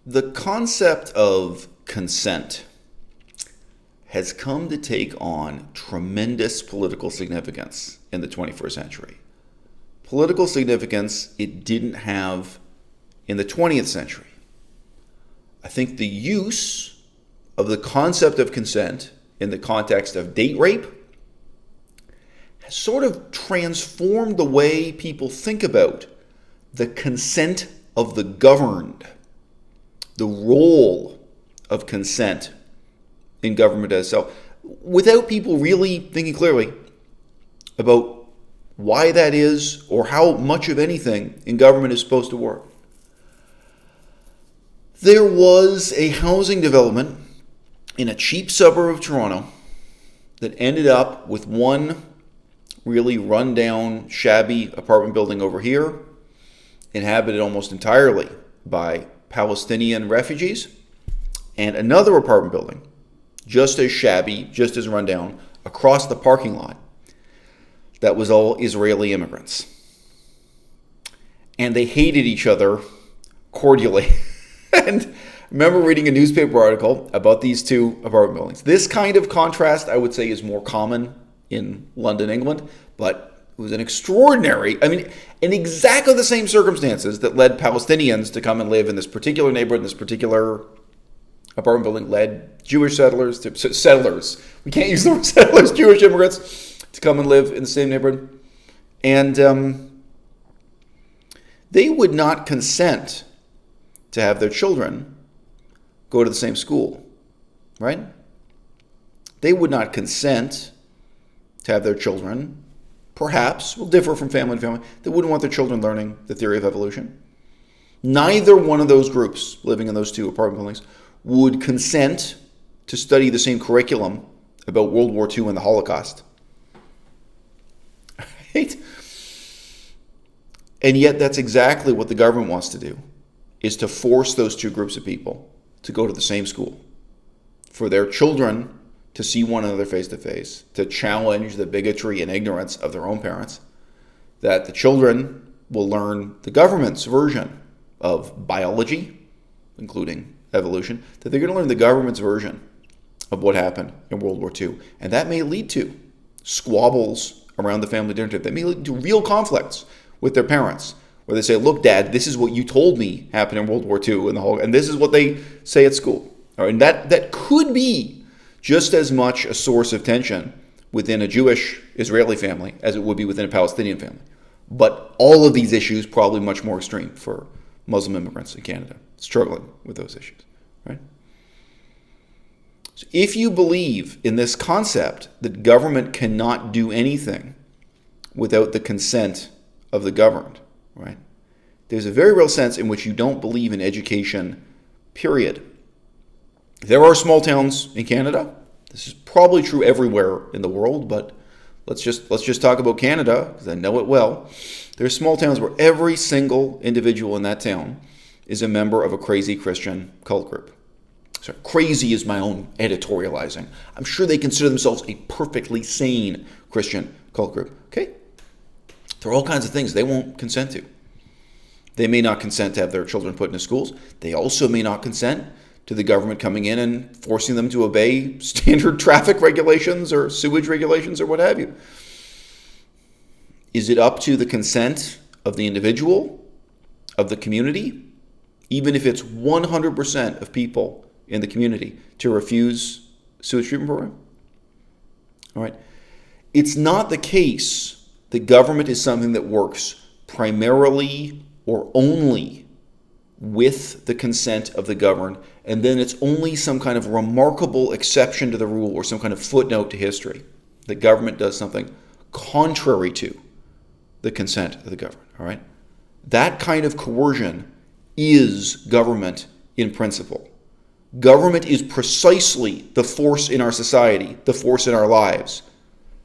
The concept of consent has come to take on tremendous political significance in the 21st century. Political significance it didn't have in the 20th century. I think the use of the concept of consent in the context of date rape has sort of transformed the way people think about the consent of the governed, the role of consent in government as itself, without people really thinking clearly about why that is or how much of anything in government is supposed to work. There was a housing development in a cheap suburb of Toronto that ended up with one really rundown, shabby apartment building over here, inhabited almost entirely by Palestinian refugees, and another apartment building, just as shabby, just as rundown, across the parking lot, that was all Israeli immigrants. And they hated each other cordially. And I remember reading a newspaper article about these two apartment buildings. This kind of contrast, I would say, is more common in London, England, but it was an extraordinary, in exactly the same circumstances that led Palestinians to come and live in this particular neighborhood, in this particular apartment building, led Jewish settlers. We can't use the word settlers, Jewish immigrants, to come and live in the same neighborhood. And they would not consent to have their children go to the same school, right? They would not consent to have their children, perhaps, will differ from family to family, they wouldn't want their children learning the theory of evolution. Neither one of those groups living in those two apartment buildings would consent to study the same curriculum about World War II and the Holocaust. Right? And yet that's exactly what the government wants to do, is to force those two groups of people to go to the same school, for their children to see one another face to face, to challenge the bigotry and ignorance of their own parents, that the children will learn the government's version of biology, including evolution, that they're going to learn the government's version of what happened in World War II. And that may lead to squabbles around the family dinner table. That may lead to real conflicts with their parents, where they say, look, Dad, this is what you told me happened in World War II, and this is what they say at school. All right, and that could be just as much a source of tension within a Jewish Israeli family as it would be within a Palestinian family. But all of these issues probably much more extreme for Muslim immigrants in Canada, struggling with those issues, right? So if you believe in this concept that government cannot do anything without the consent of the governed, right? There's a very real sense in which you don't believe in education, period. There are small towns in Canada. This is probably true everywhere in the world, but let's just talk about Canada, because I know it well. There are small towns where every single individual in that town is a member of a crazy Christian cult group. So crazy is my own editorializing. I'm sure they consider themselves a perfectly sane Christian cult group. Okay? There are all kinds of things they won't consent to. They may not consent to have their children put into schools. They also may not consent to the government coming in and forcing them to obey standard traffic regulations or sewage regulations or what have you. Is it up to the consent of the individual, of the community, even if it's 100% of people in the community, to refuse sewage treatment program? All right. It's not the case that government is something that works primarily or only with the consent of the governed, and then it's only some kind of remarkable exception to the rule or some kind of footnote to history. The government does something contrary to the consent of the governed, all right? That kind of coercion is government in principle. Government is precisely the force in our society, the force in our lives,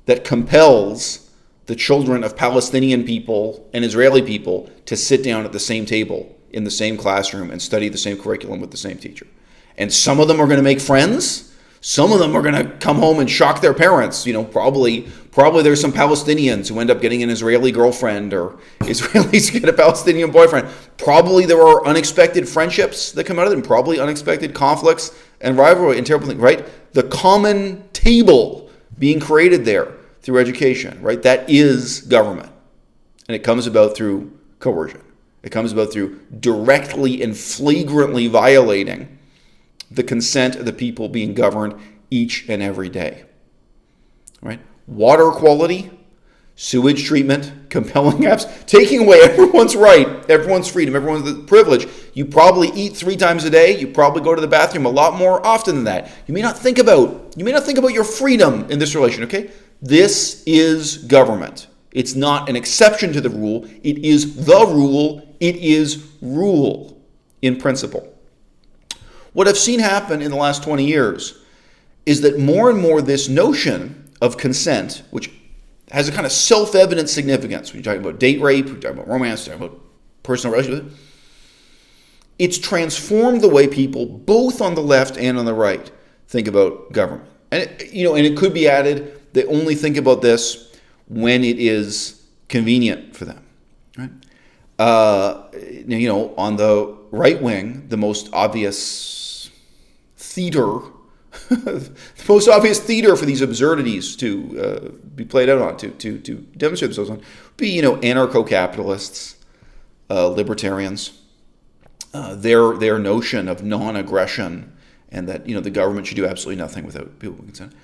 that compels the children of Palestinian people and Israeli people to sit down at the same table in the same classroom and study the same curriculum with the same teacher. And some of them are going to make friends. Some of them are going to come home and shock their parents. Probably there's some Palestinians who end up getting an Israeli girlfriend, or Israelis get a Palestinian boyfriend. Probably there are unexpected friendships that come out of them, probably unexpected conflicts and rivalry and terrible things, right? The common table being created there through education, right? That is government. And it comes about through coercion. It comes about through directly and flagrantly violating the consent of the people being governed each and every day. Right? Water quality, sewage treatment, compelling apps, taking away everyone's right, everyone's freedom, everyone's privilege. You probably eat 3 times a day. You probably go to the bathroom a lot more often than that. You may not think about your freedom in this relation, okay? This is government. It's not an exception to the rule. It is the rule. It is rule in principle. What I've seen happen in the last 20 years is that more and more this notion of consent, which has a kind of self-evident significance, when you're talking about date rape, when you're talking about romance, when you're talking about personal relationships, it's transformed the way people, both on the left and on the right, think about government. And it could be added, they only think about this when it is convenient for them. Right? On the right wing, the most obvious theater, the most obvious theater for these absurdities to be played out on, to demonstrate themselves on, would be anarcho-capitalists, libertarians, their notion of non-aggression, and that the government should do absolutely nothing without people's consent.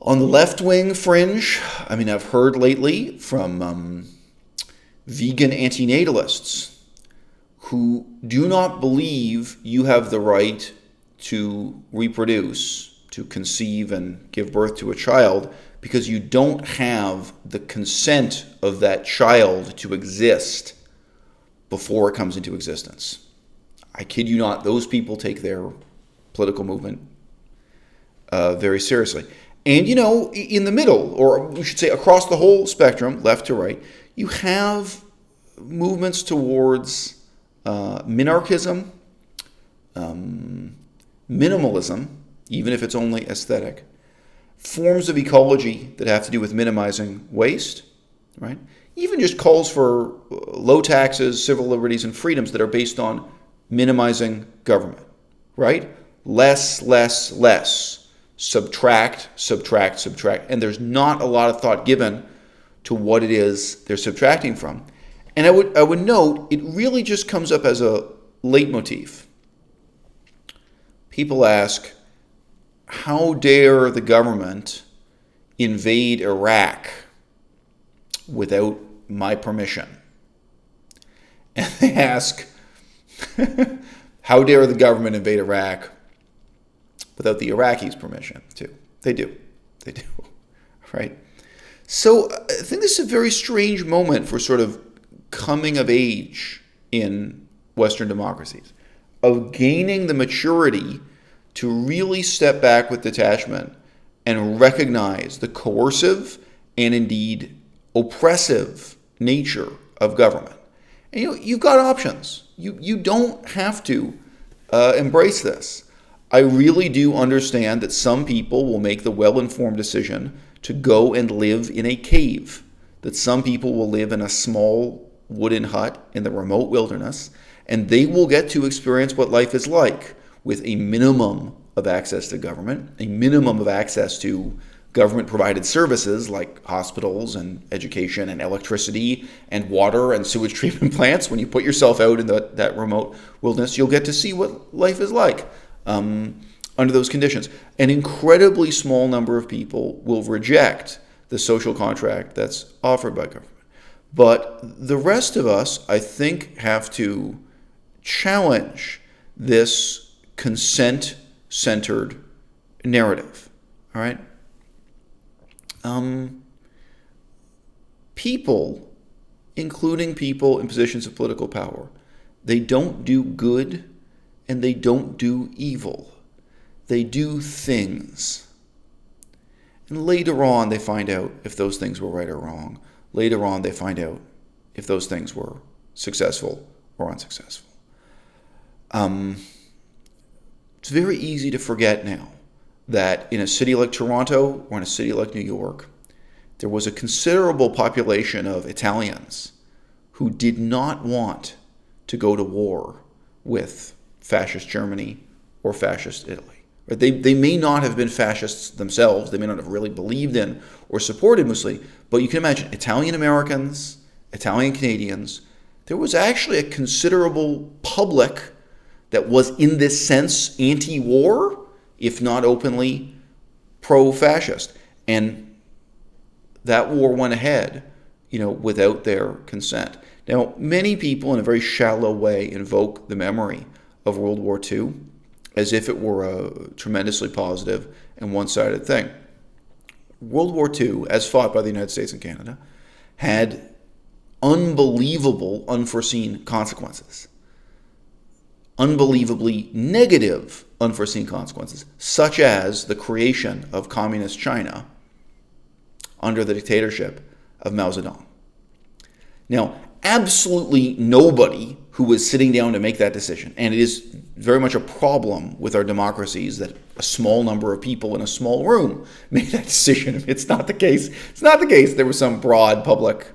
On the left-wing fringe, I've heard lately from vegan antinatalists who do not believe you have the right to reproduce, to conceive and give birth to a child, because you don't have the consent of that child to exist before it comes into existence. I kid you not, those people take their political movement very seriously. And, in the middle, or we should say across the whole spectrum, left to right, you have movements towards minarchism, minimalism, even if it's only aesthetic, forms of ecology that have to do with minimizing waste, right? Even just calls for low taxes, civil liberties, and freedoms that are based on minimizing government, right? Less, less, less. Subtract, subtract, subtract. And there's not a lot of thought given to what it is they're subtracting from. And I would note, it really just comes up as a leitmotif. People ask, how dare the government invade Iraq without my permission? And they ask, how dare the government invade Iraq without the Iraqis' permission, too? They do, right? So I think this is a very strange moment for sort of coming of age in Western democracies, of gaining the maturity to really step back with detachment and recognize the coercive and indeed oppressive nature of government. And you've got options. You don't have to embrace this. I really do understand that some people will make the well-informed decision to go and live in a cave, that some people will live in a small wooden hut in the remote wilderness, and they will get to experience what life is like with a minimum of access to government, a minimum of access to government-provided services like hospitals and education and electricity and water and sewage treatment plants. When you put yourself out in that remote wilderness, you'll get to see what life is like under those conditions. An incredibly small number of people will reject the social contract that's offered by government. But the rest of us, I think, have to challenge this consent-centered narrative. All right? People, including people in positions of political power, they don't do good and they don't do evil. They do things. And later on, they find out if those things were right or wrong. Later on, they find out if those things were successful or unsuccessful. It's very easy to forget now that in a city like Toronto or in a city like New York, there was a considerable population of Italians who did not want to go to war with fascist Germany or fascist Italy. Right? They may not have been fascists themselves. They may not have really believed in or supported Mussolini. But you can imagine Italian Americans, Italian Canadians, there was actually a considerable public that was in this sense anti-war, if not openly pro-fascist. And that war went ahead, without their consent. Now, many people in a very shallow way invoke the memory of World War II as if it were a tremendously positive and one-sided thing. World War II, as fought by the United States and Canada, had unbelievable, unforeseen consequences. Unbelievably negative, unforeseen consequences, such as the creation of Communist China under the dictatorship of Mao Zedong. Now, absolutely nobody who was sitting down to make that decision, and it is very much a problem with our democracies that a small number of people in a small room made that decision. It's not the case. It's not the case. There was some broad public,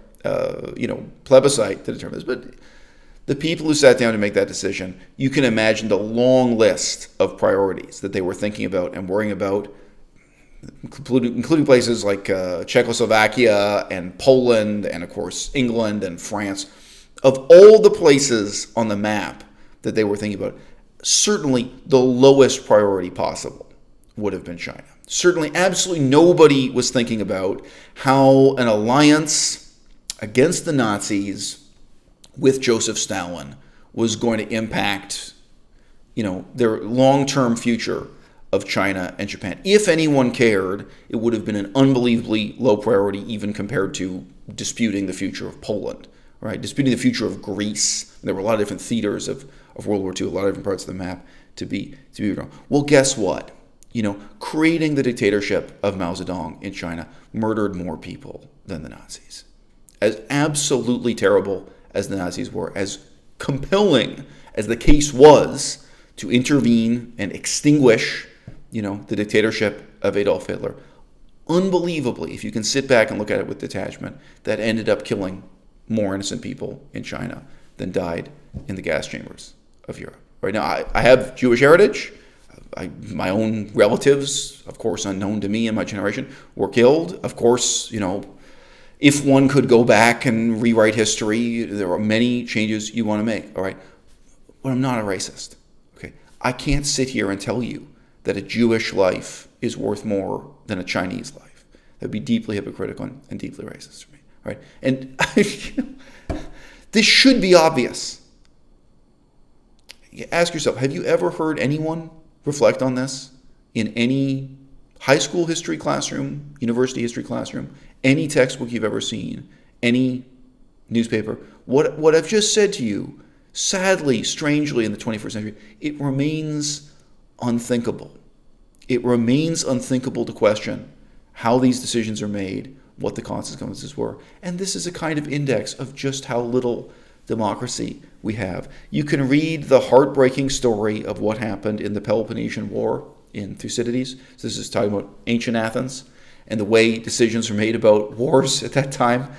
plebiscite to determine this, but the people who sat down to make that decision, you can imagine the long list of priorities that they were thinking about and worrying about, including places like Czechoslovakia and Poland and, of course, England and France. Of all the places on the map that they were thinking about, certainly the lowest priority possible would have been China. Certainly, absolutely nobody was thinking about how an alliance against the Nazis with Joseph Stalin was going to impact, their long-term future of China and Japan. If anyone cared, it would have been an unbelievably low priority, even compared to disputing the future of Poland, right? Disputing the future of Greece. There were a lot of different theaters of World War II, a lot of different parts of the map to be drawn. Well, guess what? Creating the dictatorship of Mao Zedong in China murdered more people than the Nazis. As absolutely terrible as the Nazis were, as compelling as the case was to intervene and extinguish, the dictatorship of Adolf Hitler, unbelievably, if you can sit back and look at it with detachment, that ended up killing more innocent people in China than died in the gas chambers of Europe. Right now, I have Jewish heritage. My own relatives, of course, unknown to me and my generation, were killed. Of course, if one could go back and rewrite history, there are many changes you want to make, all right? But I'm not a racist, okay? I can't sit here and tell you that a Jewish life is worth more than a Chinese life. That would be deeply hypocritical and deeply racist for me, all right? And this should be obvious. Ask yourself, have you ever heard anyone reflect on this in any high school history classroom, university history classroom, any textbook you've ever seen, any newspaper? What I've just said to you, sadly, strangely, in the 21st century, it remains unthinkable. It remains unthinkable to question how these decisions are made, what the consequences were. And this is a kind of index of just how little democracy we have. You can read the heartbreaking story of what happened in the Peloponnesian War in Thucydides. So this is talking about ancient Athens and the way decisions were made about wars at that time.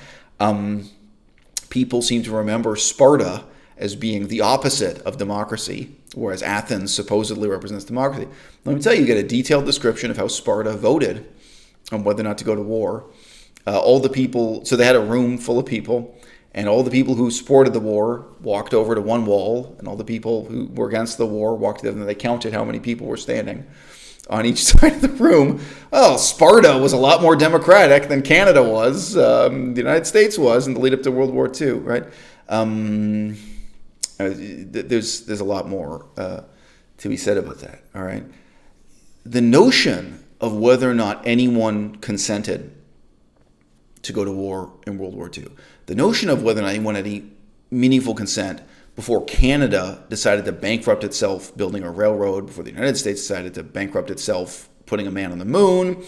People seem to remember Sparta as being the opposite of democracy, whereas Athens supposedly represents democracy. Let me tell you, you get a detailed description of how Sparta voted on whether or not to go to war. All the people, so they had a room full of people, and all the people who supported the war walked over to one wall, and all the people who were against the war walked to the other, and they counted how many people were standing on each side of the room. Well, Sparta was a lot more democratic than Canada was, the United States was in the lead up to World War II, right? There's a lot more to be said about that, all right? The notion of whether or not anyone consented to go to war in World War II, the notion of whether or not anyone had any meaningful consent before Canada decided to bankrupt itself building a railroad, before the United States decided to bankrupt itself putting a man on the moon,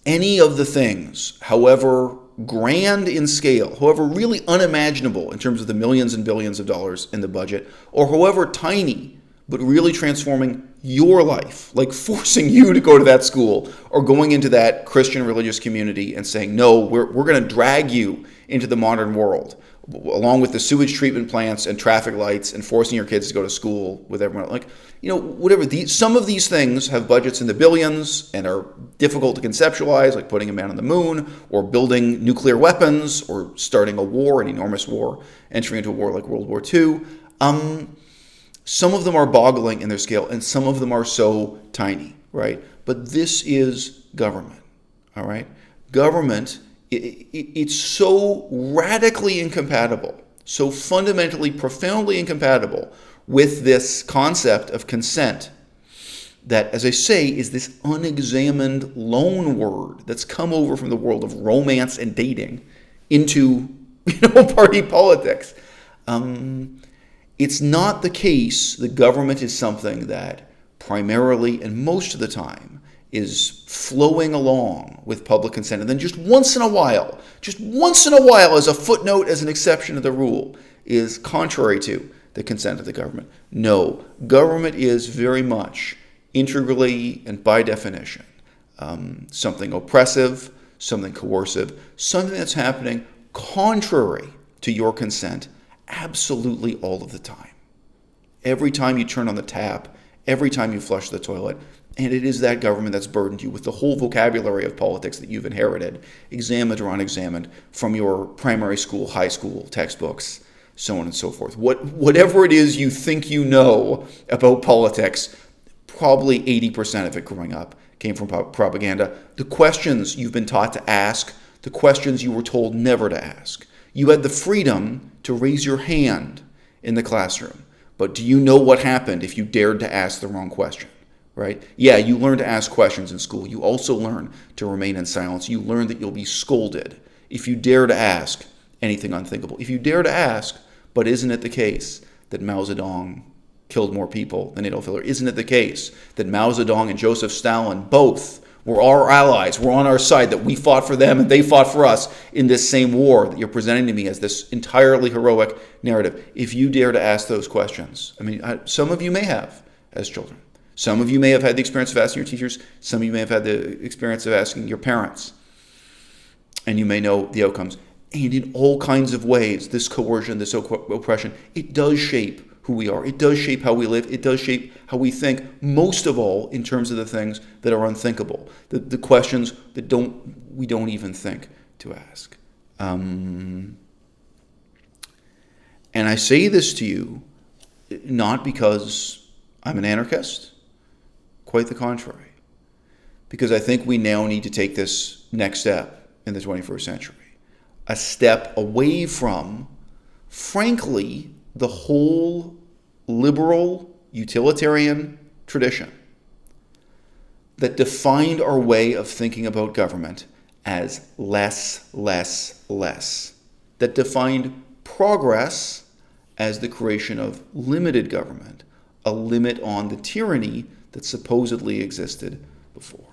any of the things, however grand in scale, however really unimaginable in terms of the millions and billions of dollars in the budget, or however tiny but really transforming your life, like forcing you to go to that school or going into that Christian religious community and saying, no, we're going to drag you into the modern world, along with the sewage treatment plants and traffic lights and forcing your kids to go to school with everyone. Like, whatever. Some of these things have budgets in the billions and are difficult to conceptualize, like putting a man on the moon or building nuclear weapons or starting a war, an enormous war, entering into a war like World War II. Some of them are boggling in their scale, and some of them are so tiny, right? But this is government, all right? Government, it's so radically incompatible, so fundamentally, profoundly incompatible with this concept of consent that, as I say, is this unexamined loan word that's come over from the world of romance and dating into, party politics. It's not the case that government is something that primarily and most of the time is flowing along with public consent. And then just once in a while, as a footnote, as an exception to the rule, is contrary to the consent of the government. No, government is very much integrally and by definition something oppressive, something coercive, something that's happening contrary to your consent absolutely all of the time. Every time you turn on the tap, every time you flush the toilet, and it is that government that's burdened you with the whole vocabulary of politics that you've inherited, examined or unexamined, from your primary school, high school textbooks, so on and so forth. Whatever it is you think you know about politics, probably 80% of it growing up came from propaganda. The questions you've been taught to ask, the questions you were told never to ask. You had the freedom to raise your hand in the classroom, but do you know what happened if you dared to ask the wrong question, right? Yeah, you learn to ask questions in school. You also learn to remain in silence. You learn that you'll be scolded if you dare to ask anything unthinkable. If you dare to ask, but isn't it the case that Mao Zedong killed more people than Adolf Hitler? Isn't it the case that Mao Zedong and Joseph Stalin both were our allies, were on our side, that we fought for them and they fought for us in this same war that you're presenting to me as this entirely heroic narrative? If you dare to ask those questions, some of you may have as children. Some of you may have had the experience of asking your teachers. Some of you may have had the experience of asking your parents. And you may know the outcomes. And in all kinds of ways, this coercion, this oppression, it does shape who we are. It does shape how we live. It does shape how we think, most of all in terms of the things that are unthinkable, the questions that we don't even think to ask. And I say this to you not because I'm an anarchist, quite the contrary, because I think we now need to take this next step in the 21st century, a step away from, frankly, the whole liberal utilitarian tradition that defined our way of thinking about government as less, less, less, that defined progress as the creation of limited government, a limit on the tyranny that supposedly existed before.